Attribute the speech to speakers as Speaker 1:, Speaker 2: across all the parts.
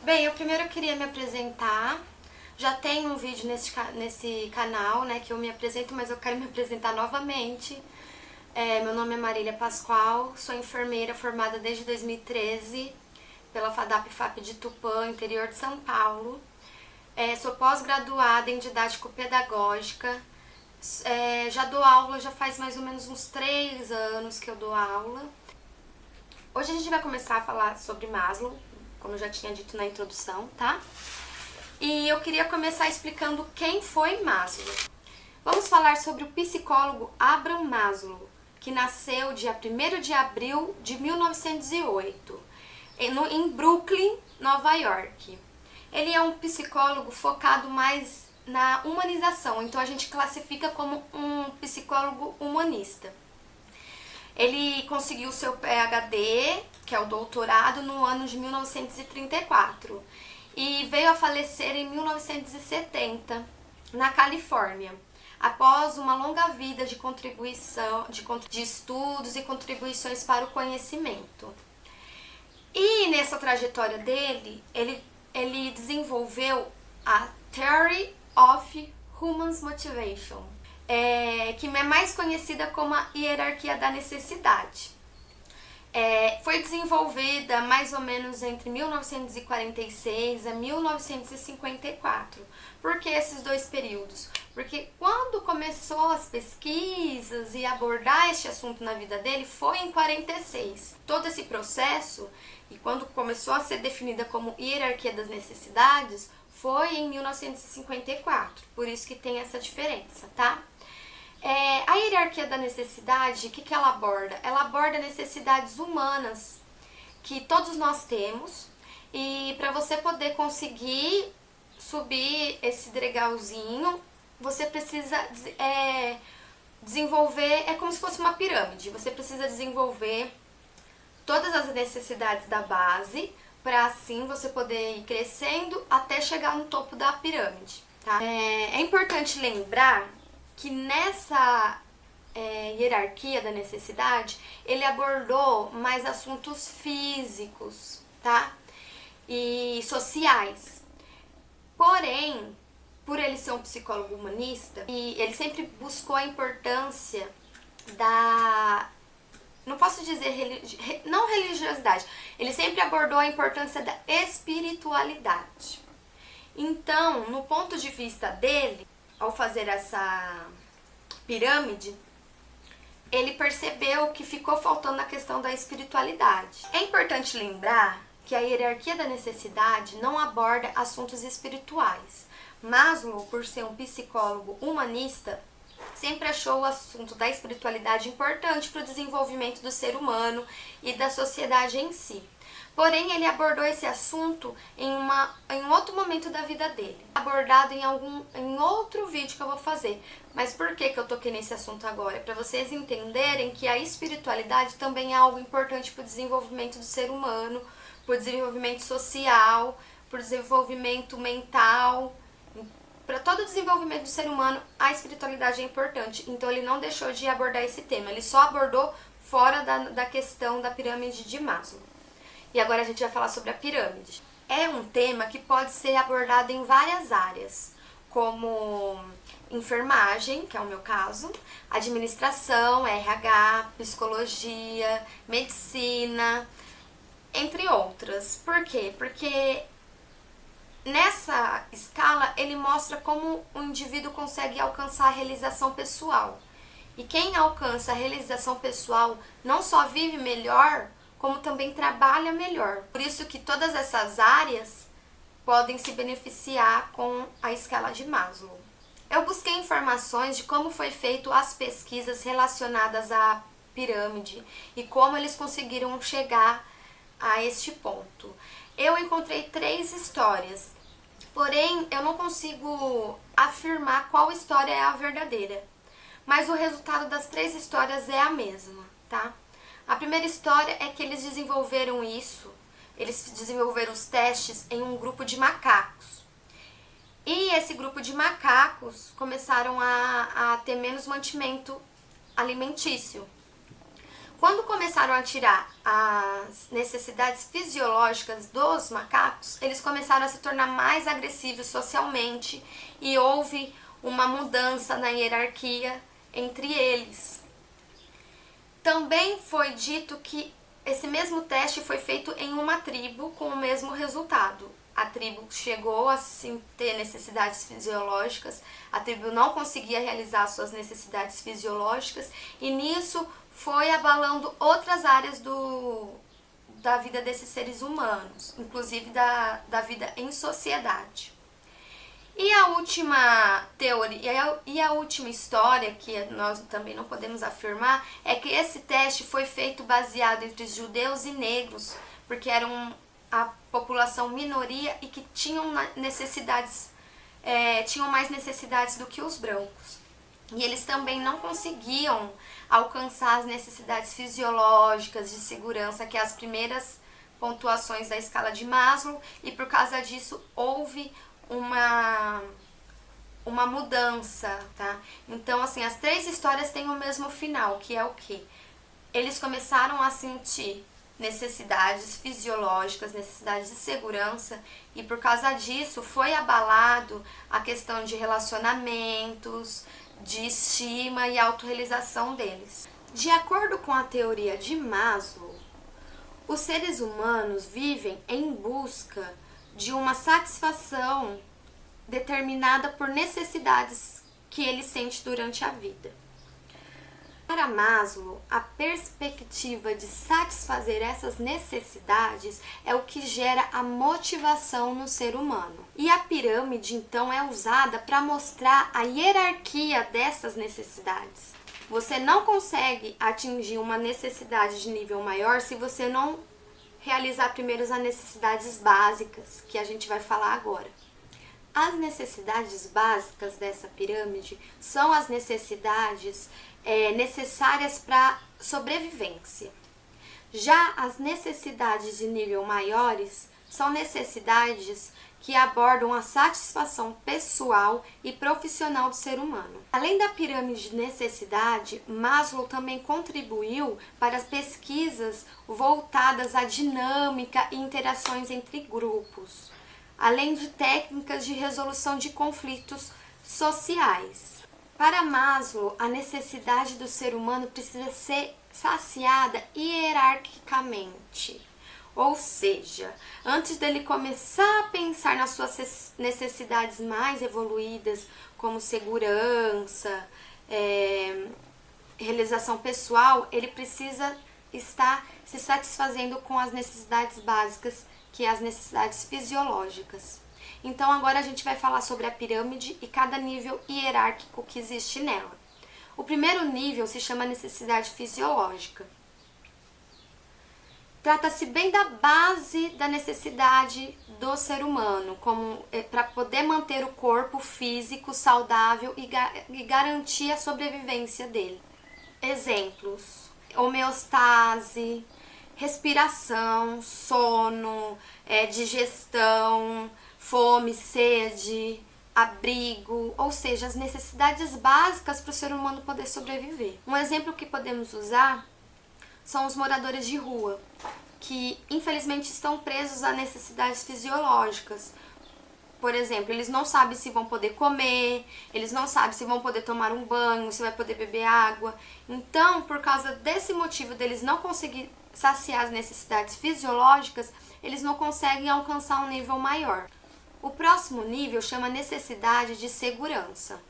Speaker 1: Bem, eu primeiro queria me apresentar. Já tem um vídeo nesse canal, né, que eu me apresento, mas eu quero me apresentar novamente. Meu nome é Marília Pascoal, sou enfermeira formada desde 2013 pela FADAP-FAP de Tupã, interior de São Paulo. Sou pós-graduada em didático-pedagógica. Já dou aula, já faz mais ou menos uns 3 anos que eu dou aula. Hoje a gente vai começar a falar sobre Maslow, como eu já tinha dito na introdução, tá? E eu queria começar explicando quem foi Maslow. Vamos falar sobre o psicólogo Abraham Maslow, que nasceu dia 1º de abril de 1908, em Brooklyn, Nova York. Ele é um psicólogo focado mais na humanização, então a gente classifica como um psicólogo humanista. Ele conseguiu seu PhD, que é o doutorado, no ano de 1934 e veio a falecer em 1970, na Califórnia, após uma longa vida de de estudos e contribuições para o conhecimento. E nessa trajetória dele, ele desenvolveu a Theory of Human Motivation, que é mais conhecida como a hierarquia da necessidade. Foi desenvolvida mais ou menos entre 1946 a 1954. Por que esses dois períodos? Porque quando começou as pesquisas e abordar este assunto na vida dele foi em 46. Todo esse processo, e quando começou a ser definida como hierarquia das necessidades, foi em 1954. Por isso que tem essa diferença, tá? A hierarquia da necessidade, o que ela aborda? Ela aborda necessidades humanas que todos nós temos, e para você poder conseguir subir esse degrauzinho, você precisa desenvolver, é como se fosse uma pirâmide, você precisa desenvolver todas as necessidades da base, para assim você poder ir crescendo até chegar no topo da pirâmide, tá? É importante lembrar que nessa hierarquia da necessidade, ele abordou mais assuntos físicos, tá? E sociais. Porém, por ele ser um psicólogo humanista, e ele sempre buscou a importância da... não posso dizer não religiosidade, ele sempre abordou a importância da espiritualidade. Então, no ponto de vista dele, ao fazer essa pirâmide, ele percebeu que ficou faltando a questão da espiritualidade. É importante lembrar que a hierarquia da necessidade não aborda assuntos espirituais. Maslow, por ser um psicólogo humanista, sempre achou o assunto da espiritualidade importante para o desenvolvimento do ser humano e da sociedade em si. Porém, ele abordou esse assunto em outro momento da vida dele, abordado em outro vídeo que eu vou fazer. Mas por que eu toquei nesse assunto agora? Para vocês entenderem que a espiritualidade também é algo importante para o desenvolvimento do ser humano, para o desenvolvimento social, para o desenvolvimento mental. Para todo o desenvolvimento do ser humano, a espiritualidade é importante. Então ele não deixou de abordar esse tema, ele só abordou fora da questão da pirâmide de Maslow. E agora a gente vai falar sobre a pirâmide. É um tema que pode ser abordado em várias áreas, como enfermagem, que é o meu caso, administração, RH, psicologia, medicina, entre outras. Por quê? Porque nessa escala ele mostra como o indivíduo consegue alcançar a realização pessoal. E quem alcança a realização pessoal não só vive melhor, como também trabalha melhor. Por isso que todas essas áreas podem se beneficiar com a escala de Maslow. Eu busquei informações de como foi feito as pesquisas relacionadas à pirâmide e como eles conseguiram chegar a este ponto. Eu encontrei 3 histórias, porém eu não consigo afirmar qual história é a verdadeira, mas o resultado das 3 histórias é a mesma, tá? A primeira história é que eles desenvolveram os testes em um grupo de macacos. E esse grupo de macacos começaram a ter menos mantimento alimentício. Quando começaram a tirar as necessidades fisiológicas dos macacos, eles começaram a se tornar mais agressivos socialmente e houve uma mudança na hierarquia entre eles. Também foi dito que esse mesmo teste foi feito em uma tribo com o mesmo resultado. A tribo chegou a sim ter necessidades fisiológicas, a tribo não conseguia realizar suas necessidades fisiológicas e nisso foi abalando outras áreas da vida desses seres humanos, inclusive da vida em sociedade. E a última teoria e a última história, que nós também não podemos afirmar, é que esse teste foi feito baseado entre judeus e negros, porque eram a população minoria e que tinham mais necessidades do que os brancos. E eles também não conseguiam alcançar as necessidades fisiológicas de segurança, que é as primeiras pontuações da escala de Maslow, e por causa disso houve uma mudança, tá? Então, assim, as 3 histórias têm o mesmo final, que é o quê? Eles começaram a sentir necessidades fisiológicas, necessidades de segurança, e por causa disso foi abalado a questão de relacionamentos, de estima e autorrealização deles. De acordo com a teoria de Maslow, os seres humanos vivem em busca de uma satisfação determinada por necessidades que ele sente durante a vida. Para Maslow, a perspectiva de satisfazer essas necessidades é o que gera a motivação no ser humano. E a pirâmide, então, é usada para mostrar a hierarquia dessas necessidades. Você não consegue atingir uma necessidade de nível maior se você não realizar primeiro as necessidades básicas, que a gente vai falar agora. As necessidades básicas dessa pirâmide são as necessidades necessárias para sobrevivência. Já as necessidades de nível maiores são necessidades que abordam a satisfação pessoal e profissional do ser humano. Além da pirâmide de necessidade, Maslow também contribuiu para as pesquisas voltadas à dinâmica e interações entre grupos, além de técnicas de resolução de conflitos sociais. Para Maslow, a necessidade do ser humano precisa ser saciada hierarquicamente. Ou seja, antes dele começar a pensar nas suas necessidades mais evoluídas, como segurança, realização pessoal, ele precisa estar se satisfazendo com as necessidades básicas, que é as necessidades fisiológicas. Então agora a gente vai falar sobre a pirâmide e cada nível hierárquico que existe nela. O primeiro nível se chama necessidade fisiológica. Trata-se bem da base da necessidade do ser humano, como para poder manter o corpo físico saudável e garantir a sobrevivência dele. Exemplos: homeostase, respiração, sono, digestão, fome, sede, abrigo, ou seja, as necessidades básicas para o ser humano poder sobreviver. Um exemplo que podemos usar são os moradores de rua, que infelizmente estão presos a necessidades fisiológicas. Por exemplo, eles não sabem se vão poder comer, eles não sabem se vão poder tomar um banho, se vai poder beber água. Então, por causa desse motivo deles não conseguir saciar as necessidades fisiológicas, eles não conseguem alcançar um nível maior. O próximo nível chama necessidade de segurança.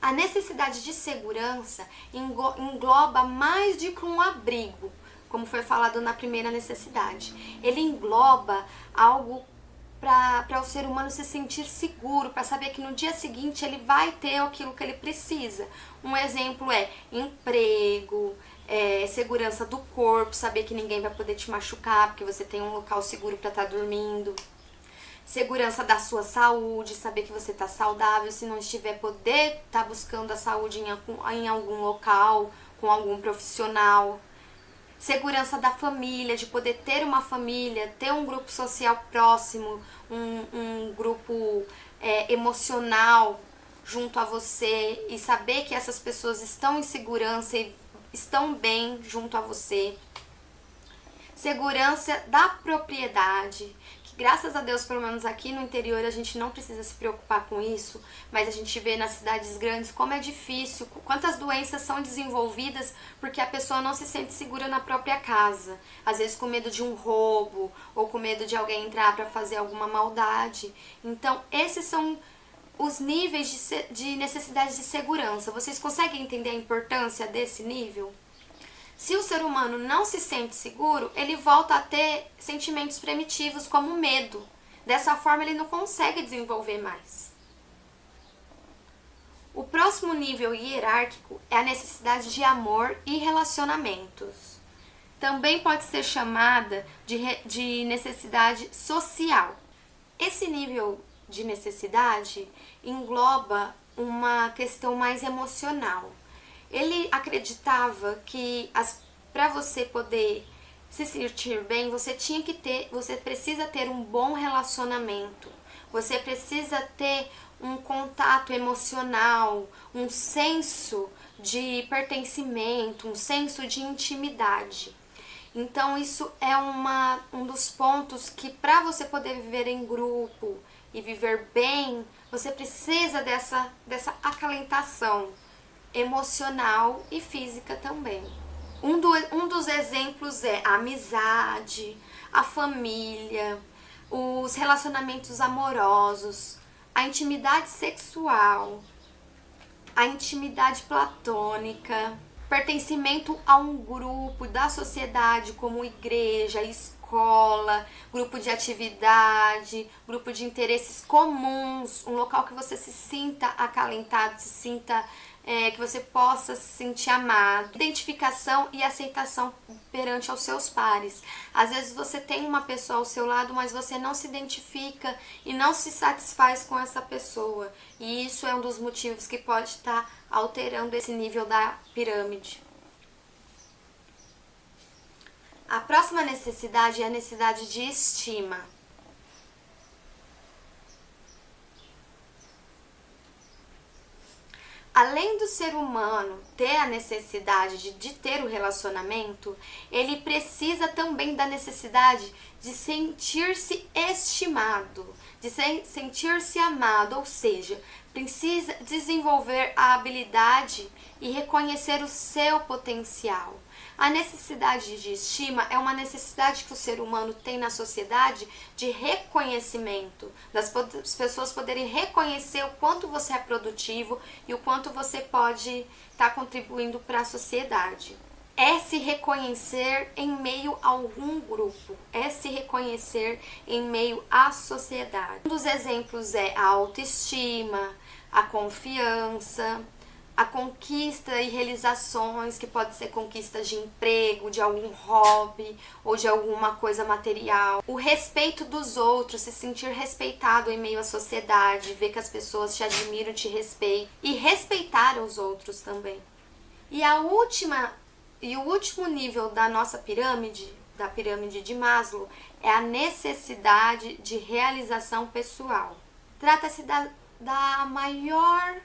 Speaker 1: A necessidade de segurança engloba mais do que um abrigo, como foi falado na primeira necessidade. Ele engloba algo para o ser humano se sentir seguro, para saber que no dia seguinte ele vai ter aquilo que ele precisa. Um exemplo é emprego, segurança do corpo, saber que ninguém vai poder te machucar porque você tem um local seguro para estar dormindo. Segurança da sua saúde, saber que você está saudável, se não estiver, poder estar buscando a saúde em algum local, com algum profissional. Segurança da família, de poder ter uma família, ter um grupo social próximo, um grupo emocional junto a você e saber que essas pessoas estão em segurança e estão bem junto a você. Segurança da propriedade, que graças a Deus, pelo menos aqui no interior, a gente não precisa se preocupar com isso, mas a gente vê nas cidades grandes como é difícil, quantas doenças são desenvolvidas porque a pessoa não se sente segura na própria casa, às vezes com medo de um roubo ou com medo de alguém entrar para fazer alguma maldade. Então, esses são os níveis de necessidade de segurança. Vocês conseguem entender a importância desse nível? Se o ser humano não se sente seguro, ele volta a ter sentimentos primitivos como medo. Dessa forma, ele não consegue desenvolver mais. O próximo nível hierárquico é a necessidade de amor e relacionamentos. Também pode ser chamada de necessidade social. Esse nível de necessidade engloba uma questão mais emocional. Ele acreditava que para você poder se sentir bem, você precisa ter um bom relacionamento. Você precisa ter um contato emocional, um senso de pertencimento, um senso de intimidade. Então isso é um dos pontos que para você poder viver em grupo e viver bem, você precisa dessa acalentação emocional e física também. Um dos exemplos é a amizade, a família, os relacionamentos amorosos, a intimidade sexual, a intimidade platônica, pertencimento a um grupo da sociedade como igreja, escola, grupo de atividade, grupo de interesses comuns, um local que você se sinta acalentado, se sinta que você possa se sentir amado. Identificação e aceitação perante aos seus pares. Às vezes você tem uma pessoa ao seu lado, mas você não se identifica e não se satisfaz com essa pessoa. E isso é um dos motivos que pode estar alterando esse nível da pirâmide. A próxima necessidade é a necessidade de estima. Além do ser humano ter a necessidade de ter o relacionamento, ele precisa também da necessidade de sentir-se estimado, de sentir-se amado, ou seja, precisa desenvolver a habilidade e reconhecer o seu potencial. A necessidade de estima é uma necessidade que o ser humano tem na sociedade de reconhecimento, das pessoas poderem reconhecer o quanto você é produtivo e o quanto você pode estar contribuindo para a sociedade. É se reconhecer em meio a algum grupo, é se reconhecer em meio à sociedade. Um dos exemplos é a autoestima, a confiança, a conquista e realizações, que pode ser conquistas de emprego, de algum hobby ou de alguma coisa material. O respeito dos outros, se sentir respeitado em meio à sociedade, ver que as pessoas te admiram, te respeitam e respeitar os outros também. E o último nível da nossa pirâmide, da pirâmide de Maslow, é a necessidade de realização pessoal. Trata-se da maior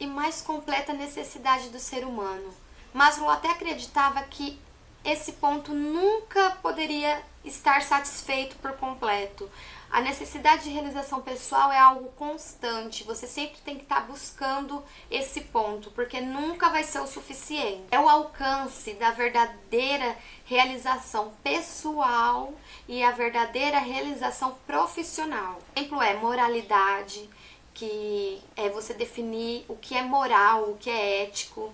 Speaker 1: e mais completa necessidade do ser humano. Maslow até acreditava que esse ponto nunca poderia estar satisfeito por completo. A necessidade de realização pessoal é algo constante, você sempre tem que estar buscando esse ponto, porque nunca vai ser o suficiente. É o alcance da verdadeira realização pessoal e a verdadeira realização profissional. O exemplo é moralidade, que é você definir o que é moral, o que é ético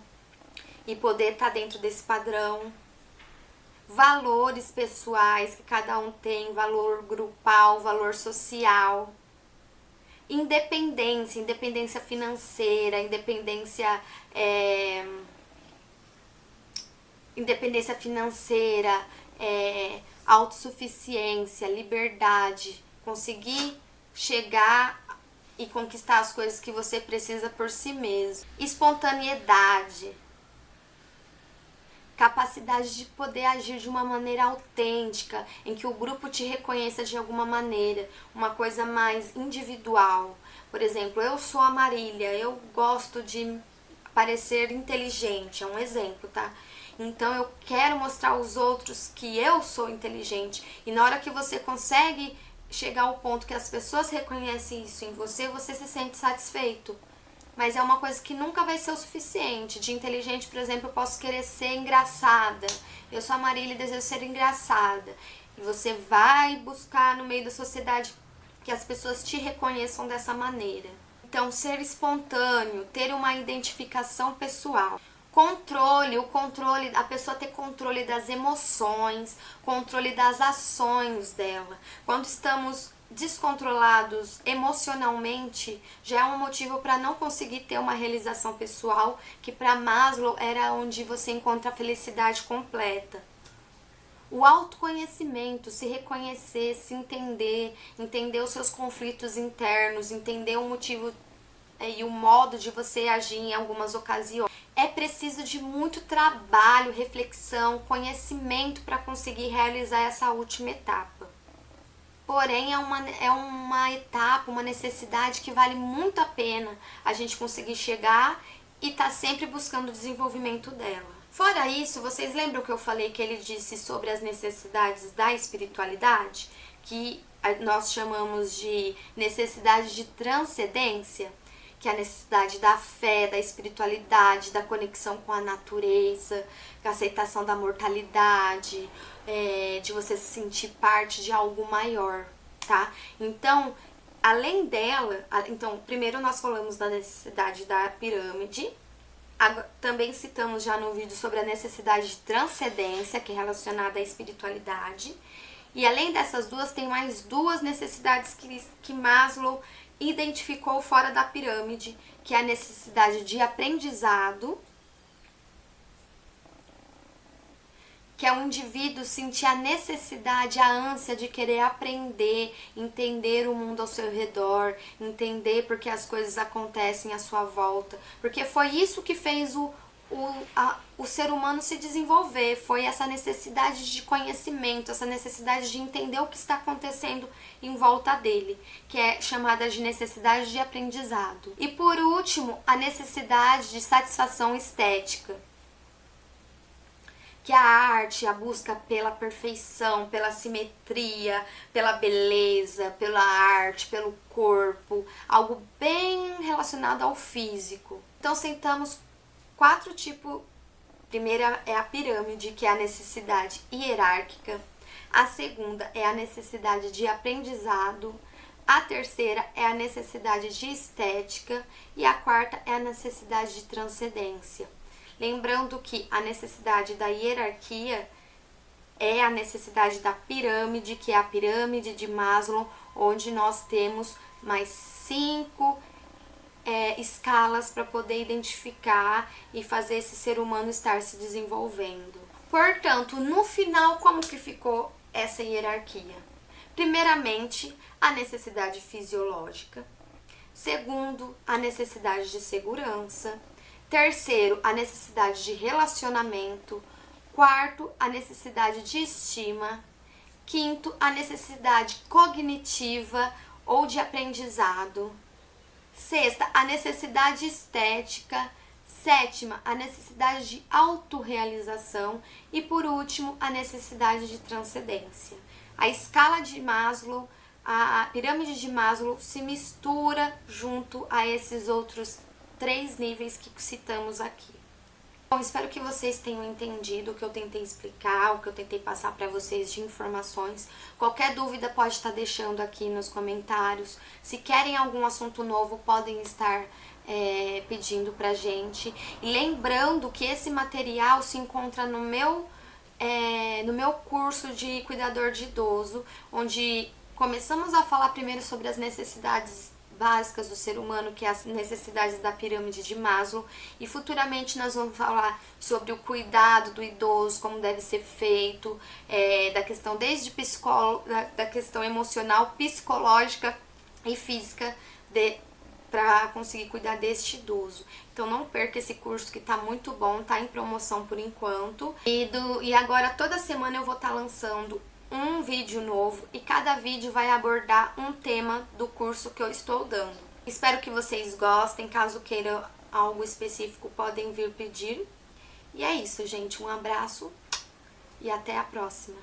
Speaker 1: e poder estar dentro desse padrão. Valores pessoais que cada um tem, valor grupal, valor social, independência financeira, autossuficiência, liberdade, conseguir chegar e conquistar as coisas que você precisa por si mesmo, espontaneidade, capacidade de poder agir de uma maneira autêntica, em que o grupo te reconheça de alguma maneira, uma coisa mais individual. Por exemplo, eu sou a Marília, eu gosto de parecer inteligente, é um exemplo, tá? Então eu quero mostrar aos outros que eu sou inteligente, e na hora que você consegue chegar ao ponto que as pessoas reconhecem isso em você, você se sente satisfeito. Mas é uma coisa que nunca vai ser o suficiente. De inteligente, por exemplo, eu posso querer ser engraçada. Eu sou a Marília e desejo ser engraçada. E você vai buscar no meio da sociedade que as pessoas te reconheçam dessa maneira. Então, ser espontâneo, ter uma identificação pessoal. Controle, a pessoa ter controle das emoções, controle das ações dela. Quando estamos descontrolados emocionalmente, já é um motivo para não conseguir ter uma realização pessoal, que para Maslow era onde você encontra a felicidade completa. O autoconhecimento, se reconhecer, se entender, entender os seus conflitos internos, entender o motivo e o modo de você agir em algumas ocasiões. É preciso de muito trabalho, reflexão, conhecimento para conseguir realizar essa última etapa. Porém, é uma etapa, uma necessidade que vale muito a pena a gente conseguir chegar e tá sempre buscando o desenvolvimento dela. Fora isso, vocês lembram que eu falei que ele disse sobre as necessidades da espiritualidade? Que nós chamamos de necessidade de transcendência, que é a necessidade da fé, da espiritualidade, da conexão com a natureza, da aceitação da mortalidade, de você se sentir parte de algo maior, tá? Então, além dela, primeiro nós falamos da necessidade da pirâmide, também citamos já no vídeo sobre a necessidade de transcendência, que é relacionada à espiritualidade, e além dessas duas, tem mais duas necessidades que Maslow identificou fora da pirâmide, que é a necessidade de aprendizado, que é o indivíduo sentir a necessidade, a ânsia de querer aprender, entender o mundo ao seu redor, entender porque as coisas acontecem à sua volta, porque foi isso que fez o ser humano se desenvolver, foi essa necessidade de conhecimento, essa necessidade de entender o que está acontecendo em volta dele, que é chamada de necessidade de aprendizado. E por último, a necessidade de satisfação estética, que a arte, a busca pela perfeição, pela simetria, pela beleza, pela arte, pelo corpo, algo bem relacionado ao físico. Então, sentamos 4 tipos. Primeira é a pirâmide, que é a necessidade hierárquica. A segunda é a necessidade de aprendizado. A terceira é a necessidade de estética. E a quarta é a necessidade de transcendência. Lembrando que a necessidade da hierarquia é a necessidade da pirâmide, que é a pirâmide de Maslow, onde nós temos mais 5 escalas para poder identificar e fazer esse ser humano estar se desenvolvendo. Portanto, no final, como que ficou essa hierarquia? Primeiramente, a necessidade fisiológica. Segundo, a necessidade de segurança. Terceiro, a necessidade de relacionamento. Quarto, a necessidade de estima. Quinto, a necessidade cognitiva ou de aprendizado. Sexta, a necessidade estética. Sétima, a necessidade de autorrealização. E por último, a necessidade de transcendência. A escala de Maslow, a pirâmide de Maslow se mistura junto a esses outros 3 níveis que citamos aqui. Bom, espero que vocês tenham entendido o que eu tentei explicar, o que eu tentei passar para vocês de informações. Qualquer dúvida pode estar deixando aqui nos comentários. Se querem algum assunto novo, podem estar pedindo pra gente. E lembrando que esse material se encontra no meu curso de cuidador de idoso, onde começamos a falar primeiro sobre as necessidades básicas do ser humano, que é as necessidades da pirâmide de Maslow, e futuramente nós vamos falar sobre o cuidado do idoso, como deve ser feito, da questão desde da questão emocional, psicológica e física para conseguir cuidar deste idoso. Então não perca esse curso que tá muito bom, tá em promoção por enquanto. E agora toda semana eu vou estar lançando um vídeo novo e cada vídeo vai abordar um tema do curso que eu estou dando. Espero que vocês gostem, caso queiram algo específico podem vir pedir. E é isso, gente, um abraço e até a próxima.